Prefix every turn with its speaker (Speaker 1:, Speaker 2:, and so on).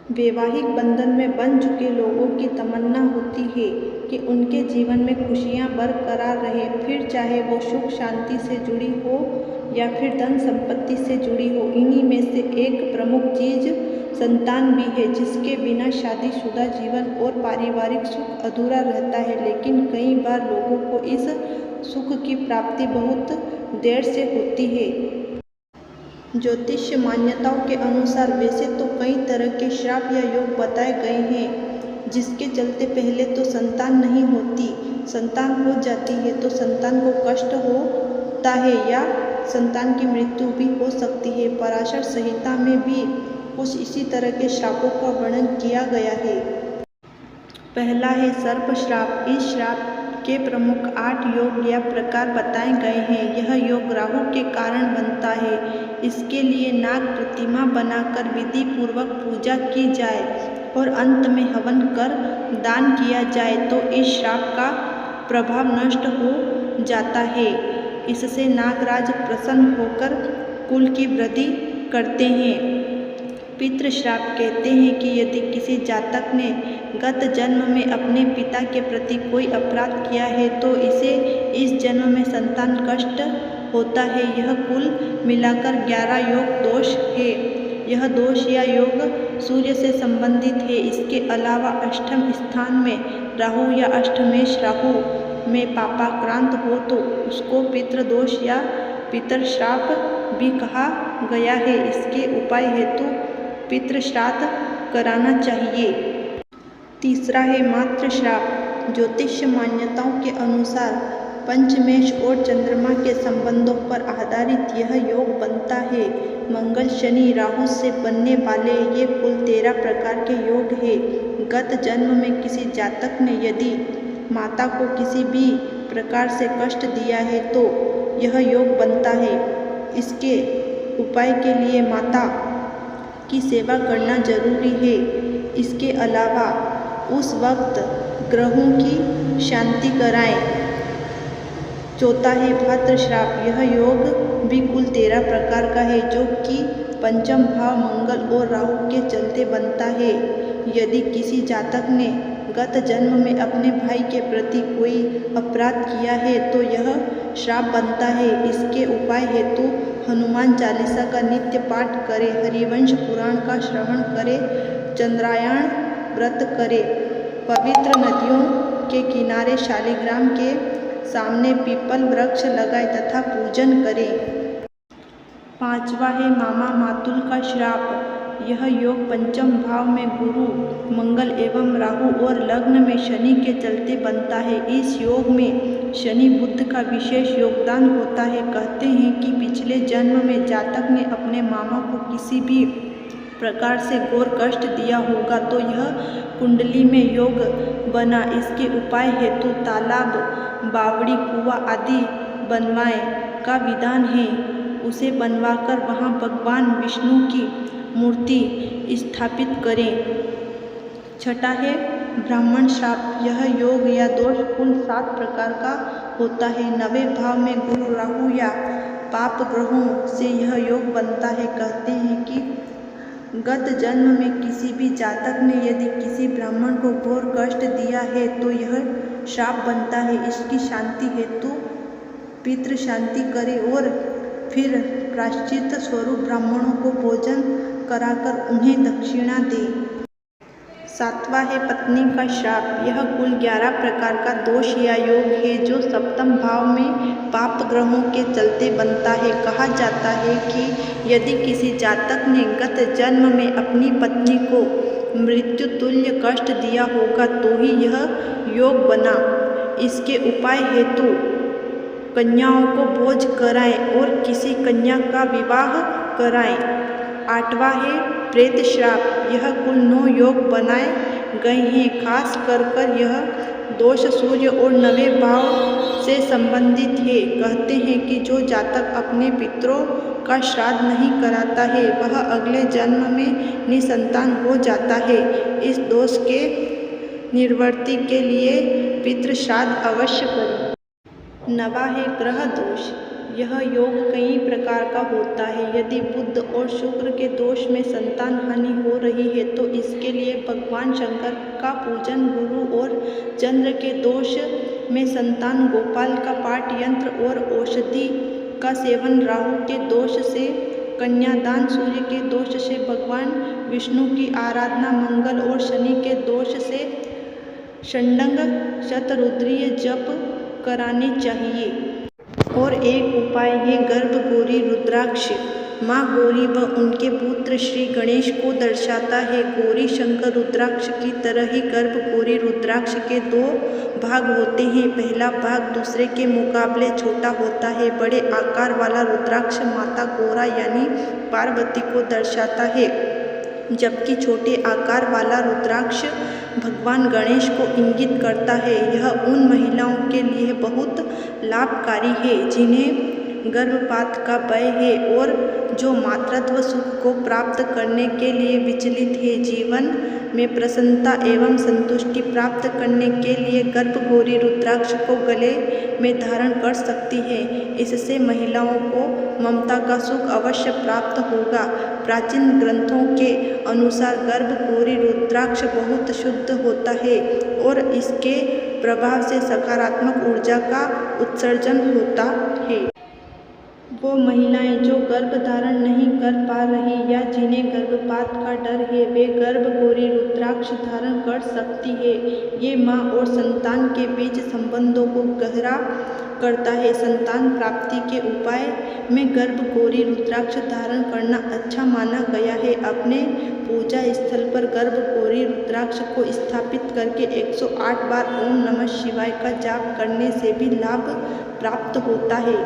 Speaker 1: वैवाहिक बंधन में बंध चुके लोगों की तमन्ना होती है कि उनके जीवन में खुशियां बरकरार रहे, फिर चाहे वो सुख शांति से जुड़ी हो या फिर धन संपत्ति से जुड़ी हो। इन्हीं में से एक प्रमुख चीज संतान भी है, जिसके बिना शादीशुदा जीवन और पारिवारिक सुख अधूरा रहता है। लेकिन कई बार लोगों को इस सुख की प्राप्ति बहुत देर से होती है। ज्योतिष मान्यताओं के अनुसार वैसे तो कई तरह के श्राप या योग बताए गए हैं, जिसके चलते पहले तो संतान नहीं होती, संतान हो जाती है तो संतान को कष्ट होता है या संतान की मृत्यु भी हो सकती है। पराशर संहिता में भी कुछ इसी तरह के श्रापों का वर्णन किया गया है। पहला है सर्प श्राप। इस श्राप के प्रमुख 8 योग या प्रकार बताए गए हैं। यह योग राहु के कारण बनता है। इसके लिए नाग प्रतिमा बनाकर विधि पूर्वक पूजा की जाए और अंत में हवन कर दान किया जाए तो इस श्राप का प्रभाव नष्ट हो जाता है। इससे नागराज प्रसन्न होकर कुल की वृद्धि करते हैं। पितृ श्राप कहते हैं कि यदि किसी जातक ने गत जन्म में अपने पिता के प्रति कोई अपराध किया है तो इसे इस जन्म में संतान कष्ट होता है। यह कुल मिलाकर 11 योग दोष है। यह दोष या योग सूर्य से संबंधित है। इसके अलावा अष्टम स्थान में राहु या अष्टमेश राहु में पापाक्रांत हो तो उसको पितृदोष या पितृ श्राप भी कहा गया है। इसके उपाय हेतु पितृश्राद्ध कराना चाहिए। तीसरा है मातृ श्राप। ज्योतिष मान्यताओं के अनुसार पंचमेश और चंद्रमा के संबंधों पर आधारित यह योग बनता है। मंगल शनि राहु से बनने वाले ये कुल 13 प्रकार के योग है। गत जन्म में किसी जातक ने यदि माता को किसी भी प्रकार से कष्ट दिया है तो यह योग बनता है। इसके उपाय के लिए माता की सेवा करना जरूरी है। इसके अलावा उस वक्त ग्रहों की शांति कराएं। चौथा है भाद्र श्राप। यह योग भी कुल 13 प्रकार का है, जो कि पंचम भाव मंगल और राहु के चलते बनता है। यदि किसी जातक ने गत जन्म में अपने भाई के प्रति कोई अपराध किया है तो यह श्राप बनता है। इसके उपाय हेतु हनुमान चालीसा का नित्य पाठ करें, हरिवंश पुराण का श्रवण करें, चंद्रायण व्रत करें, पवित्र नदियों के किनारे शालिग्राम के सामने पीपल वृक्ष लगाए तथा पूजन करें। पांचवा है मामा मातुल का श्राप। यह योग पंचम भाव में गुरु मंगल एवं राहु और लग्न में शनि के चलते बनता है। इस योग में शनि बुध का विशेष योगदान होता है। कहते हैं कि पिछले जन्म में जातक ने अपने मामा को किसी भी प्रकार से घोर कष्ट दिया होगा तो यह कुंडली में योग बना। इसके उपाय हेतु तालाब, बावड़ी, कुआं आदि बनवाए का विधान है। उसे बनवाकर वहां भगवान विष्णु की मूर्ति स्थापित करें। छठा है ब्राह्मण श्राप। यह योग या दोष कुल 7 प्रकार का होता है। 9वें भाव में गुरु राहु या पाप ग्रहों से यह योग बनता है। कहते हैं कि गत जन्म में किसी भी जातक ने यदि किसी ब्राह्मण को घोर कष्ट दिया है तो यह श्राप बनता है। इसकी शांति हेतु पितृ शांति करे और फिर प्रायश्चित स्वरूप ब्राह्मणों को भोजन कराकर उन्हें दक्षिणा दे। 7वां है पत्नी का श्राप। यह कुल 11 प्रकार का दोष या योग है, जो सप्तम भाव में पाप ग्रहों के चलते बनता है। कहा जाता है कि यदि किसी जातक ने गत जन्म में अपनी पत्नी को मृत्यु तुल्य कष्ट दिया होगा तो ही यह योग बना। इसके उपाय हेतु कन्याओं को भोज कराएं और किसी कन्या का विवाह कराएं। 8वां है प्रेत श्राप। यह कुल 9 योग बनाए गए हैं। खास कर यह दोष सूर्य और 9वें भाव से संबंधित है। कहते हैं कि जो जातक अपने पितरों का श्राद्ध नहीं कराता है वह अगले जन्म में निसंतान हो जाता है। इस दोष के निवृत्ति के लिए पितृ श्राद्ध अवश्य करें। 9वां है ग्रह दोष। यह योग कई प्रकार का होता है। यदि बुध और शुक्र के दोष में संतान हानि हो रही है तो इसके लिए भगवान शंकर का पूजन, गुरु और चंद्र के दोष में संतान गोपाल का पाठ, यंत्र और औषधि का सेवन, राहु के दोष से कन्यादान, सूर्य के दोष से भगवान विष्णु की आराधना, मंगल और शनि के दोष से षडंग शतरुद्रीय जप कराने चाहिए। और एक उपाय है गर्भगौरी रुद्राक्ष। माँ गौरी व उनके पुत्र श्री गणेश को दर्शाता है। गौरी शंकर रुद्राक्ष की तरह ही गर्भगौरी रुद्राक्ष के 2 भाग होते हैं। पहला भाग दूसरे के मुकाबले छोटा होता है। बड़े आकार वाला रुद्राक्ष माता गौरा यानी पार्वती को दर्शाता है, जबकि छोटे आकार वाला रुद्राक्ष भगवान गणेश को इंगित करता है। यह उन महिलाओं के लिए बहुत लाभकारी है जिन्हें गर्भपात का भय है और जो मातृत्व सुख को प्राप्त करने के लिए विचलित है। जीवन में प्रसन्नता एवं संतुष्टि प्राप्त करने के लिए गर्भगौरी रुद्राक्ष को गले में धारण कर सकती है। इससे महिलाओं को ममता का सुख अवश्य प्राप्त होगा। प्राचीन ग्रंथों के अनुसार गर्भगौरी रुद्राक्ष बहुत शुद्ध होता है और इसके प्रभाव से सकारात्मक ऊर्जा का उत्सर्जन होता है। वो महिलाएं जो गर्भ धारण नहीं कर पा रही या जिन्हें गर्भपात का डर है, वे गर्भगौरी रुद्राक्ष धारण कर सकती है। ये माँ और संतान के बीच संबंधों को गहरा करता है। संतान प्राप्ति के उपाय में गर्भगौरी रुद्राक्ष धारण करना अच्छा माना गया है। अपने पूजा स्थल पर गर्भगौरी रुद्राक्ष को स्थापित करके 108 बार ओम नमः शिवाय का जाप करने से भी लाभ प्राप्त होता है।